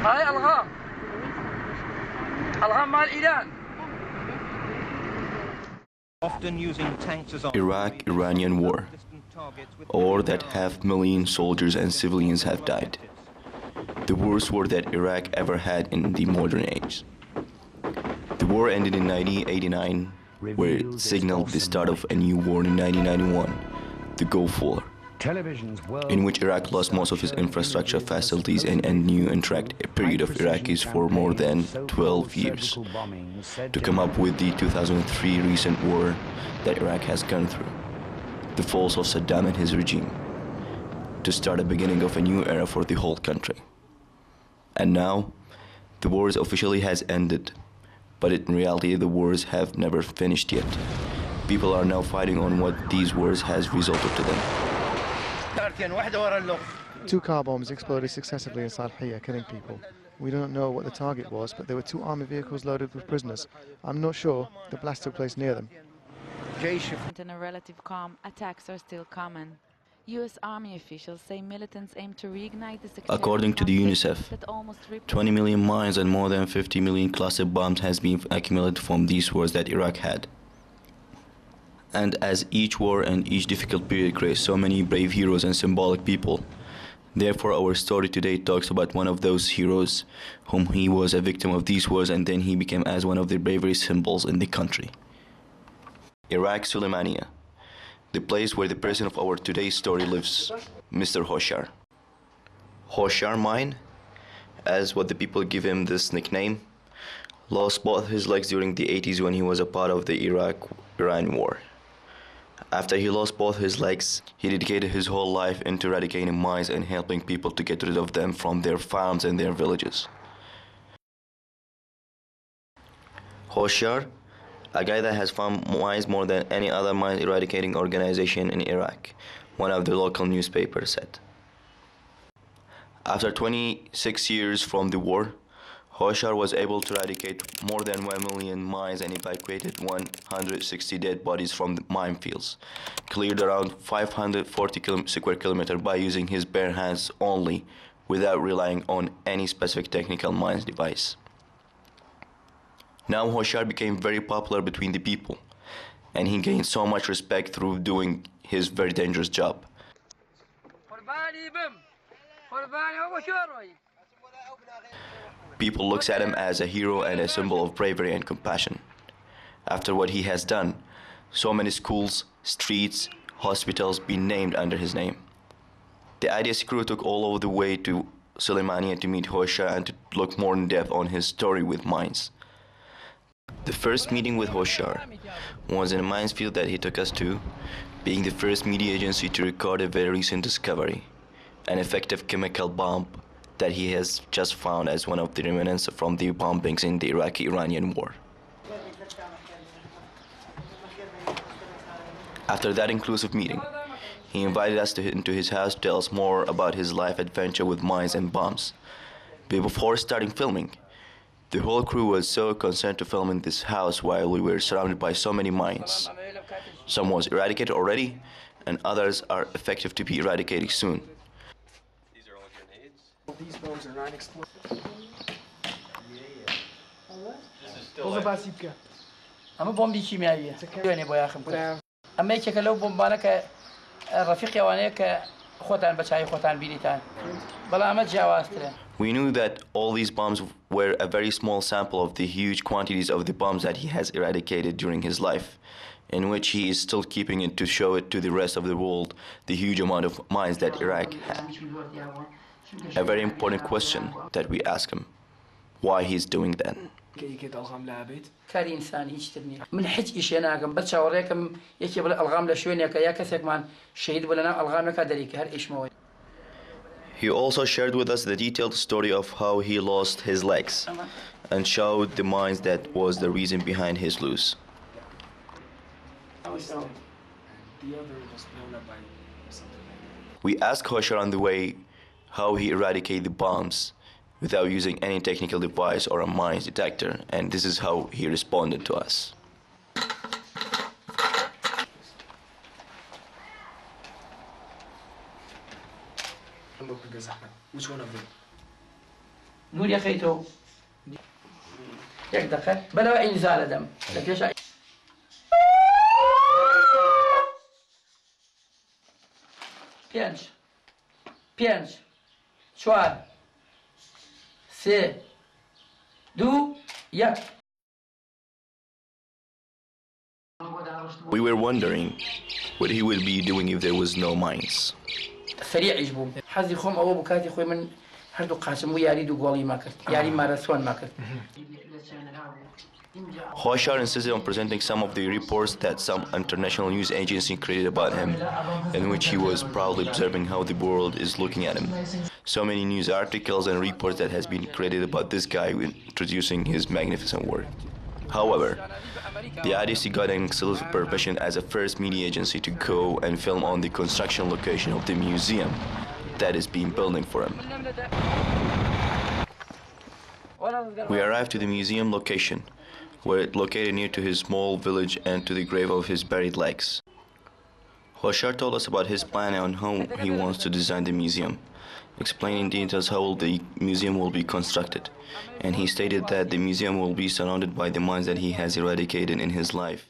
هاي ألغام مال إيران. Often using tanks as Iraq-Iranian war, a war that 500,000 soldiers and civilians have died. The worst war that Iraq ever had in the modern age. The war ended in 1989, where it signaled the start of a new war in 1991, the Gulf War, in which Iraq lost most of its infrastructure facilities and knew interact a period of Iraqis for more than 12 years to come up with the 2003 recent war that Iraq has gone through, the falls of Saddam and his regime, to start a beginning of a new era for the whole country. And now, the wars officially has ended, but in reality the wars have never finished yet. People are now fighting on what these wars has resulted to them. 2 car bombs exploded successively in Salhiyah, killing people. We don't know what the target was, but there were 2 army vehicles loaded with prisoners. I'm not sure the blast took place near them. In a relative calm, attacks are still common. U.S. Army officials say militants aim to reignite the sectarian According to the UNICEF, that almost 20 million mines and more than 50 million cluster bombs has been accumulated from these wars that Iraq had. And as each war and each difficult period creates so many brave heroes and symbolic people, therefore our story today talks about one of those heroes whom he was a victim of these wars and then he became as one of the bravery symbols in the country. Iraq Suleimania, the place where the person of our today's story lives, Mr. Hoshyar. Hoshyar mine, as what the people give him this nickname, lost both his legs during the 80s when he was a part of the Iraq-Iran war. After he lost both his legs, he dedicated his whole life into eradicating mines and helping people to get rid of them from their farms and their villages. Hoshyar, a guy that has found mines more than any other mine eradicating organization in Iraq, one of the local newspapers said. After 26 years from the war, Hoshyar was able to eradicate more than 1 million mines and evacuated 160 dead bodies from the minefields, cleared around 540 square kilometers by using his bare hands only, without relying on any specific technical mines device. Now Hoshyar became very popular between the people, and he gained so much respect through doing his very dangerous job. People look at him as a hero and a symbol of bravery and compassion. After what he has done, so many schools, streets, hospitals been named under his name. The IDS crew took all over the way to Suleimania to meet Hoshyar and to look more in depth on his story with mines. The first meeting with Hoshyar was in a mines field that he took us to, being the first media agency to record a very recent discovery, an effective chemical bomb that he has just found as one of the remnants from the bombings in the Iraqi Iranian war. After that inclusive meeting, he invited us into his house to tell us more about his life adventure with mines and bombs. But before starting filming, the whole crew was so concerned to film in this house while we were surrounded by so many mines. Some was eradicated already, and others are effective to be eradicated soon. These bombs are not explosive. أما بومبي كيميائية. يعني بويا خم. أما يك كلو بومبانك رفيق يوانيك خوتان بتشاي خوتان بينيتان. بلا ما جاوزتره. We knew that all these bombs were a very small sample of the huge quantities of the bombs that he has eradicated during his life, in which he is still keeping it to show it to the rest of the world, the huge amount of mines that Iraq had. A very important question that we ask him, why he's doing that. كاري إنسان هيج تبني من حج إيش أنا كم بتشاوريكم يكي بلا ألغام لشوين يا كثك من شهيد بلا ألغام لك هذلك هر إيش موي. He also shared with us the detailed story of how he lost his legs and showed the mines that was the reason behind his loss. We asked Hoshyar on the way how he eradicated the bombs without using any technical device or a mines detector, and this is how he responded to us. Which one of them? نور يا خيتو يك دقة بلا إنزال دم لكيش pięć, czwar, du, jak. We were wondering what he would be doing if there was no mines. سريع يجبو حزي خوم أو بكاتي خوي من هردو قاسم وياري دو قولي ما كرت ياري مارسون ما كرت. Hoshyar insisted on presenting some of the reports that some international news agency created about him, in which he was proudly observing how the world is looking at him. So many news articles and reports that has been created about this guy introducing his magnificent work. However, the IDC got an exclusive permission as a first media agency to go and film on the construction location of the museum that is being building for him. We arrived to the museum location, where it located near to his small village and to the grave of his buried legs. Hoshyar told us about his plan on how he wants to design the museum, explaining in details how the museum will be constructed, and he stated that the museum will be surrounded by the mines that he has eradicated in his life.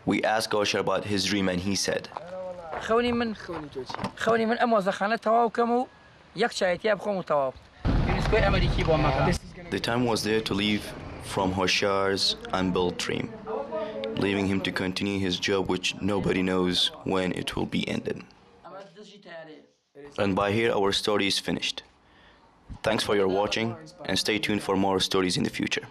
We asked Hoshyar about his dream and he said, خوني من أموز خانة تواو كمو يكشايت يابخو متواو. The time was there to leave from Hoshyar's unbuilt dream, leaving him to continue his job which nobody knows when it will be ended. And by here our story is finished. Thanks for your watching and stay tuned for more stories in the future.